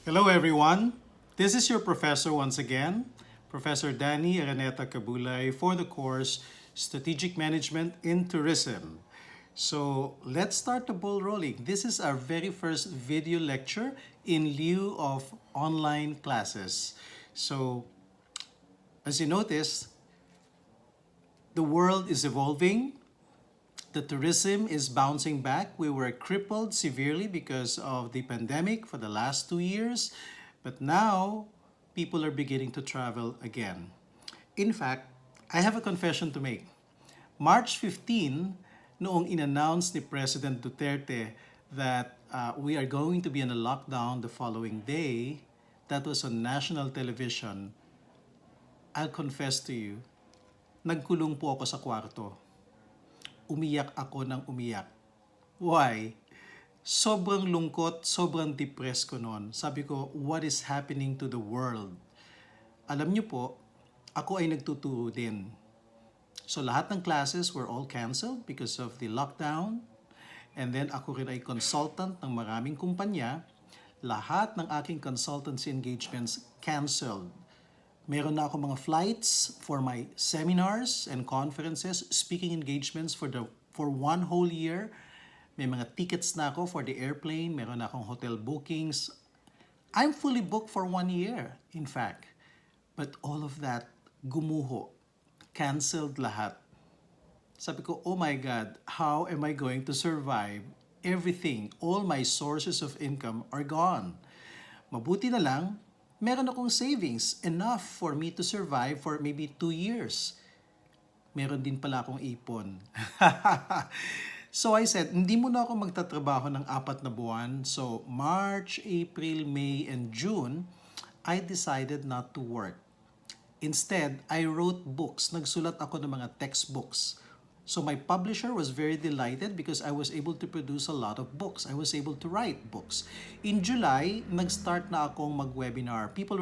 Hello everyone, this is your professor once again, Professor Danny Araneta Cabulay for the course Strategic Management in Tourism. So let's start the ball rolling. This is our very first video lecture in lieu of online classes. So as you notice, the world is evolving. The tourism is bouncing back. We were crippled severely because of the pandemic for the last 2 years, but now people are beginning to travel again. In fact, I have a confession to make. March 15, noong in-announce ni President Duterte that we are going to be in a lockdown the following day, that was on national television, I'll confess to you, nagkulong po ako sa kwarto. Umiyak ako ng umiyak. Why? Sobrang lungkot, sobrang depressed ko noon. Sabi ko, what is happening to the world? Alam niyo po, ako ay nagtuturo din. So lahat ng classes were all canceled because of the lockdown. And then ako rin ay consultant ng maraming kumpanya. Lahat ng aking consultancy engagements canceled. Meron na ako mga flights for my seminars and conferences, speaking engagements for 1 whole year. May mga tickets na ako for the airplane, meron na akong hotel bookings. I'm fully booked for 1 year, in fact. But all of that, gumuho. Canceled lahat. Sabi ko, oh my God, how am I going to survive? Everything, all my sources of income are gone. Mabuti na lang, meron akong savings enough for me to survive for maybe 2 years. Meron din pala akong ipon. So I said, hindi muna ako magtatrabaho ng 4 na buwan. So March, April, May, and June, I decided not to work. Instead, I wrote books. Nagsulat ako ng mga textbooks. So my publisher was very delighted because I was able to produce a lot of books. I was able to write books. In July, nag-start na akong mag-webinar. People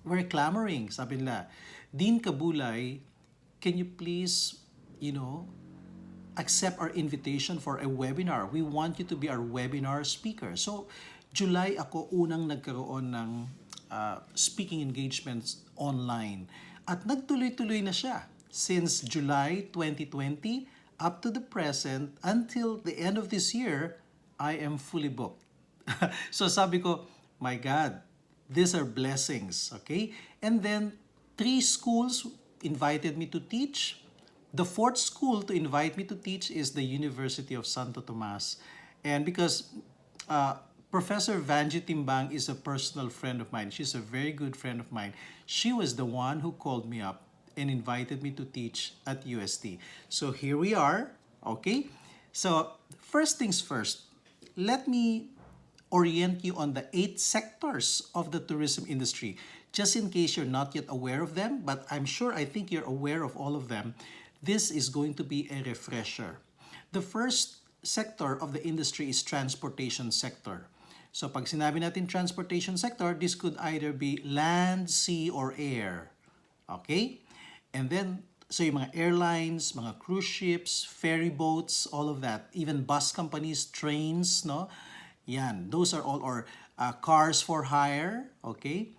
were clamoring. Sabi nila, Dean Cabulay, can you please, accept our invitation for a webinar? We want you to be our webinar speaker. So, July ako unang nagkaroon ng speaking engagements online. At nagtuloy-tuloy na siya. Since July 2020 up to the present, until the end of this year, I am fully booked. So sabi ko, my God, these are blessings, okay? And then 3 schools invited me to teach. The 4th school to invite me to teach is the University of Santo Tomas. And because Professor Vanji Timbang is a personal friend of mine, she's a very good friend of mine, she was the one who called me up and invited me to teach at UST. So here we are, okay? So first things first, let me orient you on the 8 sectors of the tourism industry, just in case you're not yet aware of them, but I think you're aware of all of them. This is going to be a refresher. The first sector of the industry is transportation sector. So pag sinabi natin transportation sector, this could either be land, sea, or air. Okay? And then, so yung mga airlines, mga cruise ships, ferry boats, all of that, even bus companies, trains, no? Yan, those are all, or cars for hire, okay?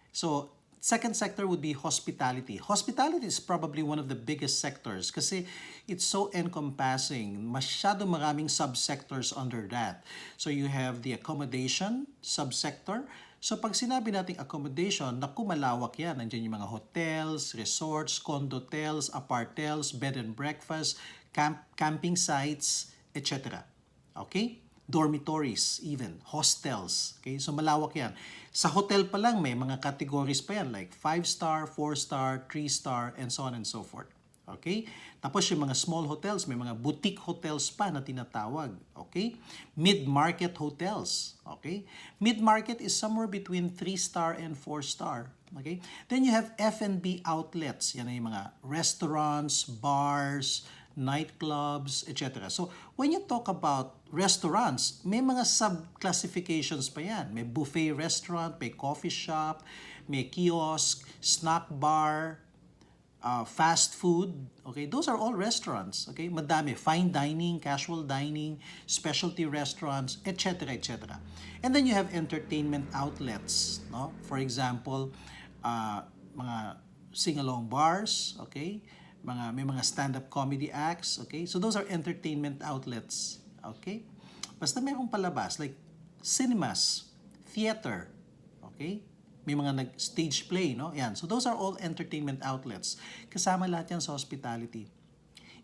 So, second sector would be hospitality. Hospitality is probably one of the biggest sectors kasi it's so encompassing. Masyado maraming subsectors under that. So, you have the accommodation subsector. So pag sinabi nating accommodation, naku malawak yan. Nandiyan yung mga hotels, resorts, condotels, apartels, bed and breakfast, camping sites, etc. Okay? Dormitories even, hostels. Okay? So malawak yan. Sa hotel pa lang may mga categories pa yan like 5-star, 4-star, 3-star, and so on and so forth. Okay? Tapos yung mga small hotels, may mga boutique hotels pa na tinatawag. Okay? Mid-market hotels. Okay? Mid-market is somewhere between 3-star and 4-star. Okay? Then you have F&B outlets. Yan ay mga restaurants, bars, nightclubs, etc. So, when you talk about restaurants, may mga sub-classifications pa yan. May buffet restaurant, may coffee shop, may kiosk, snack bar, fast food, okay? Those are all restaurants, okay? Madami, fine dining, casual dining, specialty restaurants, etc., etc. And then you have entertainment outlets, no? For example, mga sing-along bars, okay? May mga stand-up comedy acts, okay? So those are entertainment outlets, okay? Basta mayroong palabas like cinemas, theater, okay? May mga nag-stage play, no? Yan. So those are all entertainment outlets. Kasama lahat yan sa hospitality.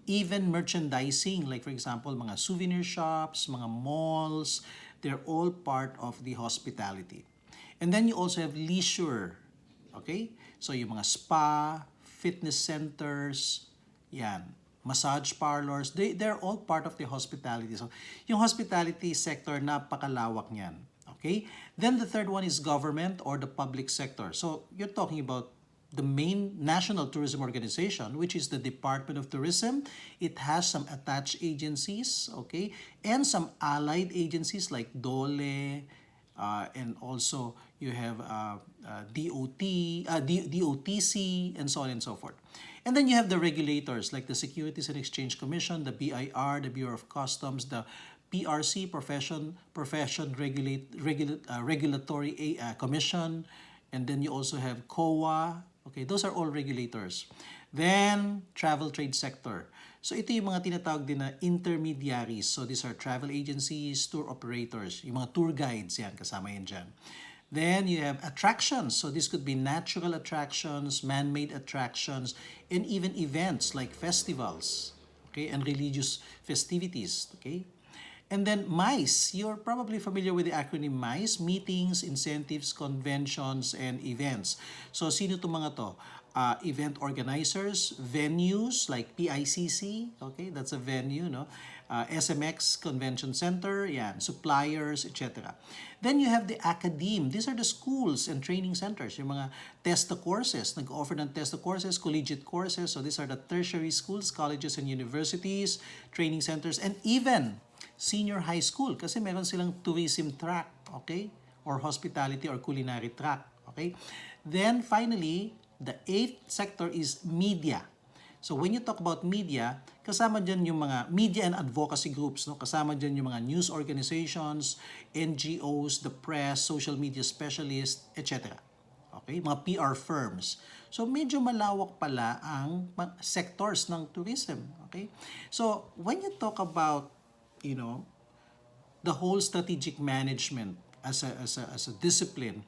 Even merchandising, like for example, mga souvenir shops, mga malls, they're all part of the hospitality. And then you also have leisure, okay? So yung mga spa, fitness centers, yan, massage parlors, they're all part of the hospitality. So yung hospitality sector, napakalawak niyan. Okay? Then the third one is government or the public sector. So you're talking about the main national tourism organization, which is the Department of Tourism. It has some attached agencies, okay? And some allied agencies like DOLE, and also you have DOTC, and so on and so forth. And then you have the regulators like the Securities and Exchange Commission, the BIR, the Bureau of Customs, the PRC, Regulatory Commission, and then you also have COA. Okay, those are all regulators. Then, travel trade sector. So ito yung mga tinatawag din na intermediaries. So these are travel agencies, tour operators, yung mga tour guides, yan, kasama yan dyan. Then you have attractions. So this could be natural attractions, man-made attractions, and even events like festivals, okay, and religious festivities, okay? And then MICE, you're probably familiar with the acronym MICE, Meetings, Incentives, Conventions, and Events. So sino itong mga to? Event organizers, venues like PICC, okay, that's a venue, no? SMX Convention Center, yan, suppliers, etc. Then you have the academe. These are the schools and training centers, yung mga TESTA courses, nag-offer ng TESTA courses, collegiate courses. So these are the tertiary schools, colleges, and universities, training centers, and even senior high school kasi meron silang tourism track, okay? Or hospitality or culinary track, okay? Then finally, the eighth sector is media. So when you talk about media, kasama dyan yung mga media and advocacy groups, no? Kasama dyan yung mga news organizations, NGOs, the press, social media specialists, etc. Okay? Mga PR firms. So medyo malawak pala ang sectors ng tourism, okay? So when you talk about, you know, the whole strategic management as a discipline,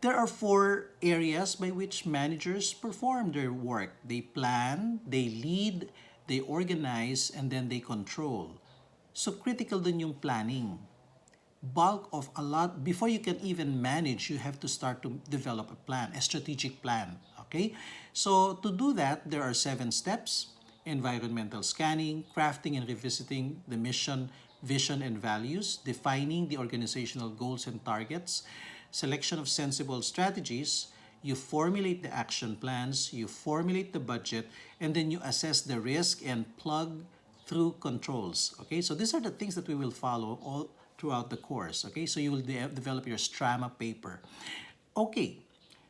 there are 4 areas by which managers perform their work. They plan, they lead, they organize, and then they control. So critical din yung planning. Bulk of a lot, before you can even manage, you have to start to develop a plan, a strategic plan. Okay? So to do that, there are 7 steps: environmental scanning, crafting and revisiting the mission, vision, and values, defining the organizational goals and targets, selection of sensible strategies, you formulate the action plans, you formulate the budget, and then you assess the risk and plug through controls. Okay, so these are the things that we will follow all throughout the course. Okay, so you will develop your Strama paper. Okay,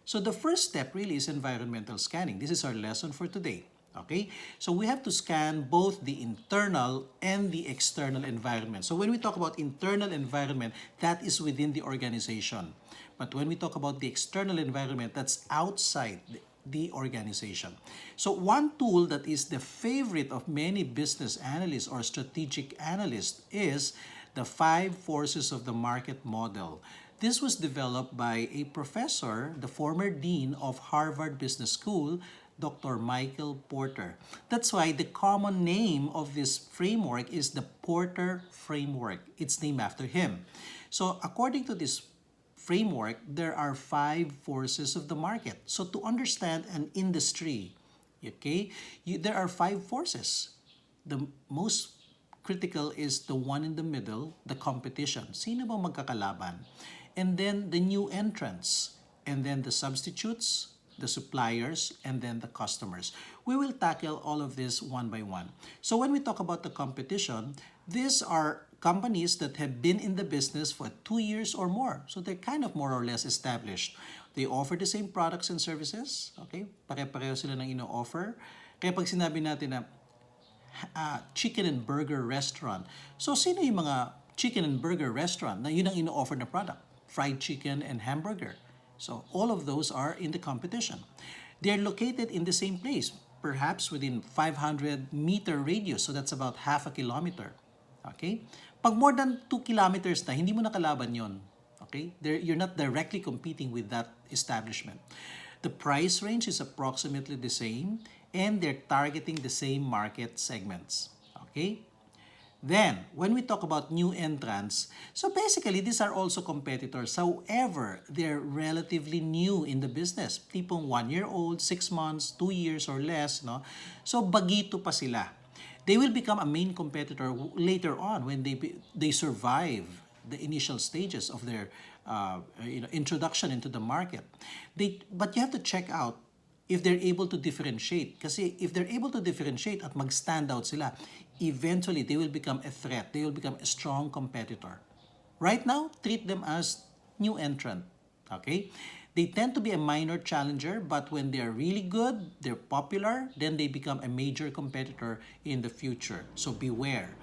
so the first step really is environmental scanning. This is our lesson for today. Okay, so we have to scan both the internal and the external environment. So when we talk about internal environment, that is within the organization. But when we talk about the external environment, that's outside the organization. So one tool that is the favorite of many business analysts or strategic analysts is the 5 forces of the market model. This was developed by a professor, the former dean of Harvard Business School, Dr. Michael Porter. That's why the common name of this framework is the Porter Framework. It's named after him. So according to this framework, there are 5 forces of the market. So to understand an industry, okay, there are 5 forces. The most critical is the one in the middle, the competition. Sino bang magkakalaban? And then the new entrants. And then the substitutes, the suppliers, and then the customers. We will tackle all of this one by one. So when we talk about the competition, these are companies that have been in the business for 2 years or more. So they're kind of more or less established. They offer the same products and services. Okay? Pare-pareho sila ng ino-offer. Kaya pag sinabi natin na chicken and burger restaurant. So, sino yung mga chicken and burger restaurant na yun ang ino-offer na product? Fried chicken and hamburger. So, all of those are in the competition. They're located in the same place, perhaps within 500-meter radius. So, that's about half a kilometer. Okay? Pag more than 2 kilometers na, hindi mo nakalaban yon. Okay? You're not directly competing with that establishment. The price range is approximately the same and they're targeting the same market segments. Okay? Then, when we talk about new entrants, so basically, these are also competitors. However, they're relatively new in the business. Tipong 1 year old, 6 months, 2 years or less. No? So, bagito pa sila. They will become a main competitor later on when they survive the initial stages of their introduction into the market. But you have to check out if they're able to differentiate. Kasi if they're able to differentiate at mag-stand out sila, eventually they will become a threat. They will become a strong competitor. Right now, treat them as new entrant. Okay? They tend to be a minor challenger, but when they're really good, they're popular, then they become a major competitor in the future. So beware.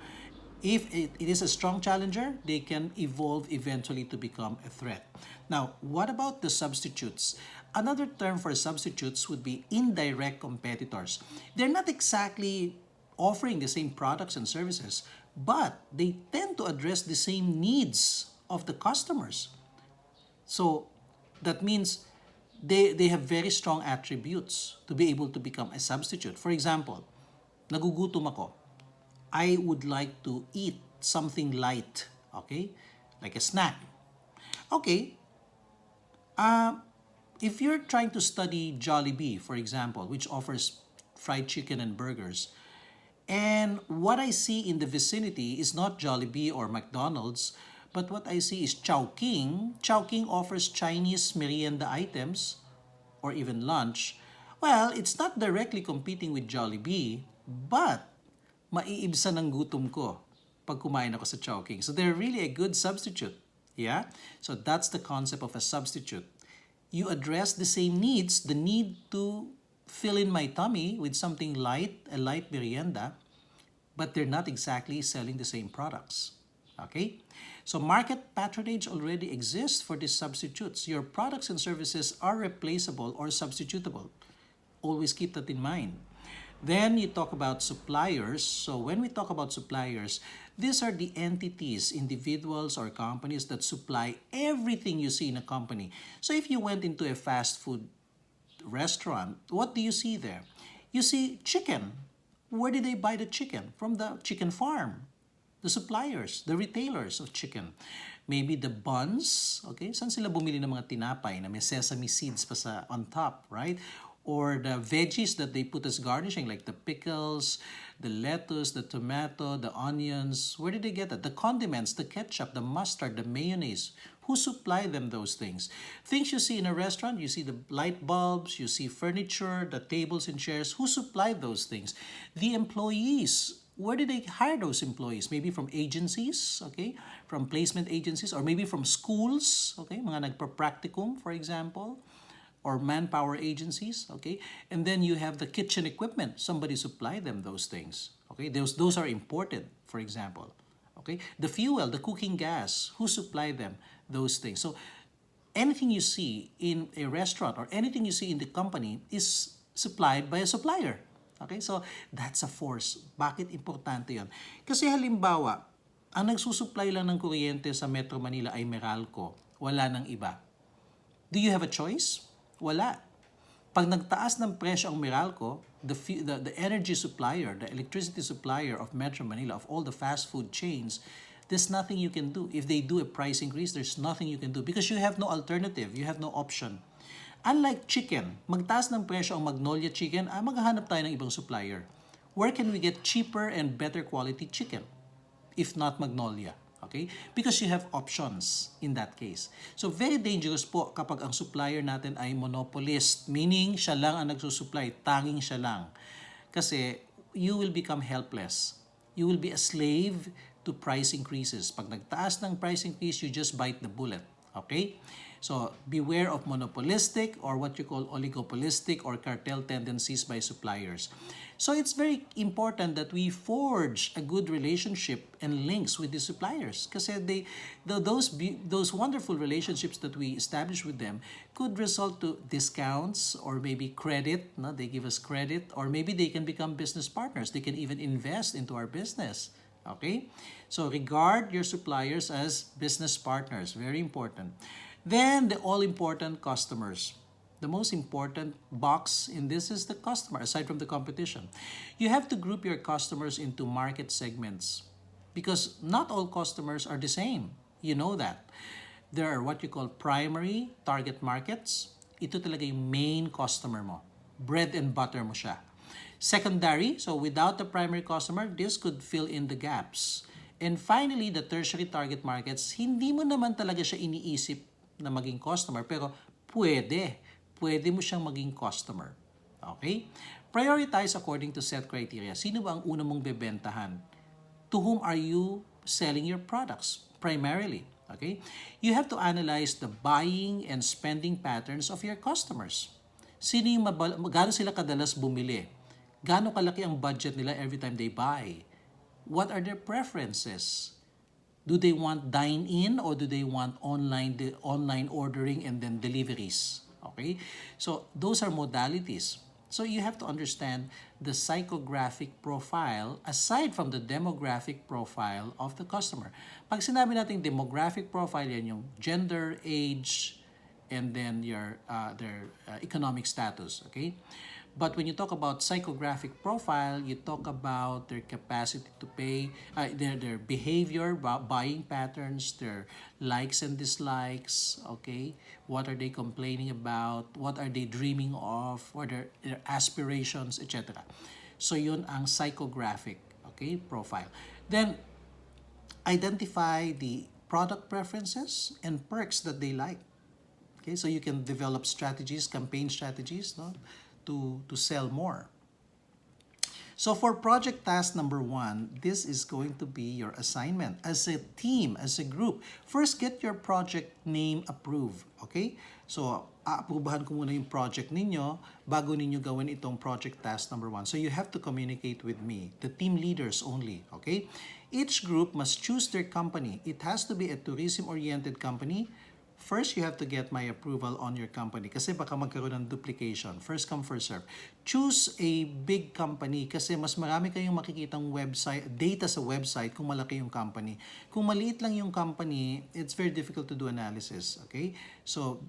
If it is a strong challenger, they can evolve eventually to become a threat. Now, what about the substitutes? Another term for substitutes would be indirect competitors. They're not exactly offering the same products and services, but they tend to address the same needs of the customers. So that means they have very strong attributes to be able to become a substitute. For example, nagugutom ako. I would like to eat something light, okay? Like a snack. Okay. If you're trying to study Jollibee, for example, which offers fried chicken and burgers, and what I see in the vicinity is not Jollibee or McDonald's, but what I see is Chowking. Chowking offers Chinese merienda items or even lunch. Well, it's not directly competing with Jollibee, but maiibsa ng gutom ko pag kumain ako sa Chowking. So they're really a good substitute. Yeah? So that's the concept of a substitute. You address the same needs, the need to fill in my tummy with something light, a light merienda, but they're not exactly selling the same products. Okay? So market patronage already exists for these substitutes. Your products and services are replaceable or substitutable. Always keep that in mind. Then you talk about suppliers. So when we talk about suppliers, these are the entities, individuals or companies that supply everything you see in a company. So if you went into a fast food restaurant, what do you see there? You see chicken. Where did they buy the chicken? From the chicken farm. The suppliers, the retailers of chicken. Maybe the buns, okay? Saan sila bumili ng mga tinapay na may sesame seeds pa on top, right? Or the veggies that they put as garnishing, like the pickles, the lettuce, the tomato, the onions. Where did they get that? The condiments, the ketchup, the mustard, the mayonnaise. Who supply them those things? Things you see in a restaurant, you see the light bulbs, you see furniture, the tables and chairs. Who supply those things? The employees. Where did they hire those employees? Maybe from agencies, okay? From placement agencies, or maybe from schools, okay? Mga nagpa-practicum, for example, or manpower agencies, okay? And then you have the kitchen equipment. Somebody supply them those things, okay? Those are imported, for example, okay? The fuel, the cooking gas, who supply them? Those things. So anything you see in a restaurant or anything you see in the company is supplied by a supplier. Okay? So that's a force. Bakit importante yun? Kasi halimbawa, ang nagsusupply lang ng kuryente sa Metro Manila ay Meralco. Wala nang iba. Do you have a choice? Wala. Pag nagtaas ng presyo ang Meralco, the energy supplier, the electricity supplier of Metro Manila, of all the fast food chains, there's nothing you can do. If they do a price increase, there's nothing you can do because you have no alternative. You have no option. Unlike chicken, magtaas ng presyo ang Magnolia chicken, maghahanap tayo ng ibang supplier. Where can we get cheaper and better quality chicken? If not Magnolia. Okay? Because you have options in that case. So very dangerous po kapag ang supplier natin ay monopolist. Meaning, siya lang ang nagsusupply. Tanging siya lang. Kasi you will become helpless. You will be a slave to price increases. Pag nagtaas ng price increase, you just bite the bullet. Okay? So, beware of monopolistic or what you call oligopolistic or cartel tendencies by suppliers. So, it's very important that we forge a good relationship and links with the suppliers. Kasi those wonderful relationships that we establish with them could result to discounts or maybe credit. No? They give us credit, or maybe they can become business partners. They can even invest into our business. Okay? So, regard your suppliers as business partners. Very important. Then, the all-important customers. The most important box in this is the customer, aside from the competition. You have to group your customers into market segments because not all customers are the same. You know that. There are what you call primary target markets. Ito talaga yung main customer mo. Bread and butter mo siya. Secondary, so without the primary customer, this could fill in the gaps. And finally, the tertiary target markets, hindi mo naman talaga siya iniisip na maging customer, pero pwede mo siyang maging customer. Okay? Prioritize according to set criteria. Sino ba ang una mong bebentahan? To whom are you selling your products primarily? Okay? You have to analyze the buying and spending patterns of your customers. Sino yung gaano sila kadalas bumili? Gaano kalaki ang budget nila every time they buy? What are their preferences? Do they want dine-in or do they want online ordering and then deliveries? Okay? So, those are modalities. So, you have to understand the psychographic profile aside from the demographic profile of the customer. Pag sinabi natin demographic profile, yan yung gender, age, and then their economic status. Okay? But when you talk about psychographic profile, you talk about their capacity to pay, their behavior, buying patterns, their likes and dislikes, okay? What are they complaining about? What are they dreaming of? What are their aspirations, etc. So yun ang psychographic, okay, profile. Then, identify the product preferences and perks that they like. Okay, so you can develop strategies, campaign strategies, no? To sell more. So for project task number 1, this is going to be your assignment. As a team, as a group, first get your project name approved. Okay? So, aaprubahan ko muna yung project ninyo bago ninyo gawin itong project task number 1. So you have to communicate with me, the team leaders only. Okay? Each group must choose their company. It has to be a tourism-oriented company. First, you have to get my approval on your company kasi baka magkaroon ng duplication. First come, first serve. Choose a big company kasi mas marami kayong makikitang website, data sa website kung malaki yung company. Kung maliit lang yung company, it's very difficult to do analysis. Okay? So,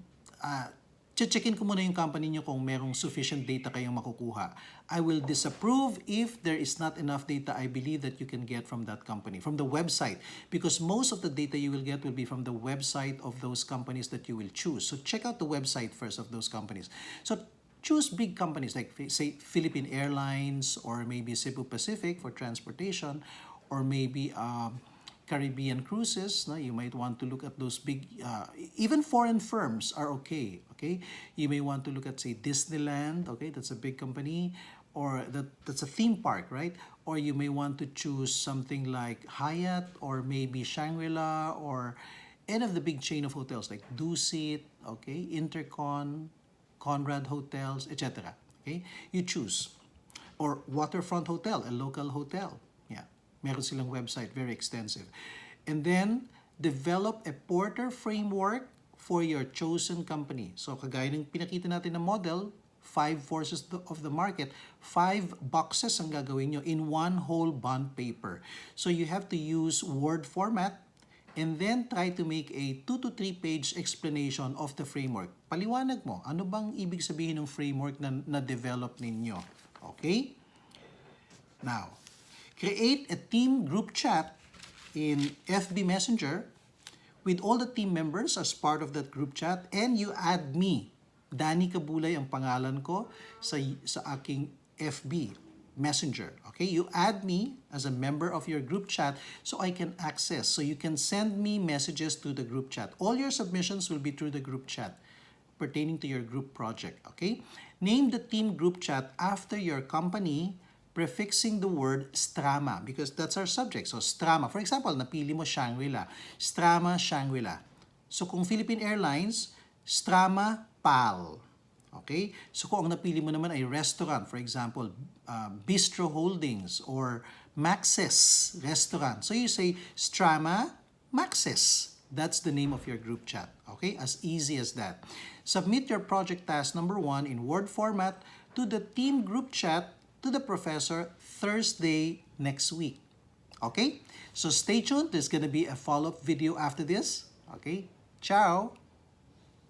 checkin ko muna yung company nyo kung merong sufficient data kayong makukuha. I will disapprove if there is not enough data I believe that you can get from that company, from the website. Because most of the data you will get will be from the website of those companies that you will choose. So check out the website first of those companies. So choose big companies like, say, Philippine Airlines or maybe Cebu Pacific for transportation, or maybe Caribbean cruises. No? You might want to look at those big, even foreign firms are okay. Okay, you may want to look at, say, Disneyland. Okay, that's a big company, or that's a theme park, right? Or you may want to choose something like Hyatt or maybe Shangri-La or any of the big chain of hotels like Dusit, okay, Intercon, Conrad Hotels, etc. Okay, you choose. Or Waterfront Hotel, a local hotel. Yeah, meron silang website, very extensive. And then, develop a Porter framework for your chosen company. So, kagaya ng pinakita natin na model, 5 forces of the market, 5 boxes ang gagawin nyo in one whole bond paper. So, you have to use Word format and then try to make a 2 to 3 page explanation of the framework. Paliwanag mo, ano bang ibig sabihin ng framework na develop ninyo? Okay? Now, create a team group chat in FB Messenger with all the team members as part of that group chat, and you add me. Danny Kabulay ang pangalan ko sa aking FB Messenger. Okay? You add me as a member of your group chat so I can access. So you can send me messages to the group chat. All your submissions will be through the group chat pertaining to your group project. Okay? Name the team group chat after your company prefixing the word Strama because that's our subject. So Strama, for example, napili mo Shangri-La. Strama, Shangri-La. So kung Philippine Airlines, Strama, PAL. Okay? So kung ang napili mo naman ay restaurant, for example, Bistro Holdings or Maxis Restaurant. So you say Strama, Maxis. That's the name of your group chat. Okay? As easy as that. Submit your project task number 1 in Word format to the team group chat to the professor Thursday next week. Okay? So stay tuned. There's going to be a follow-up video after this. Okay? Ciao!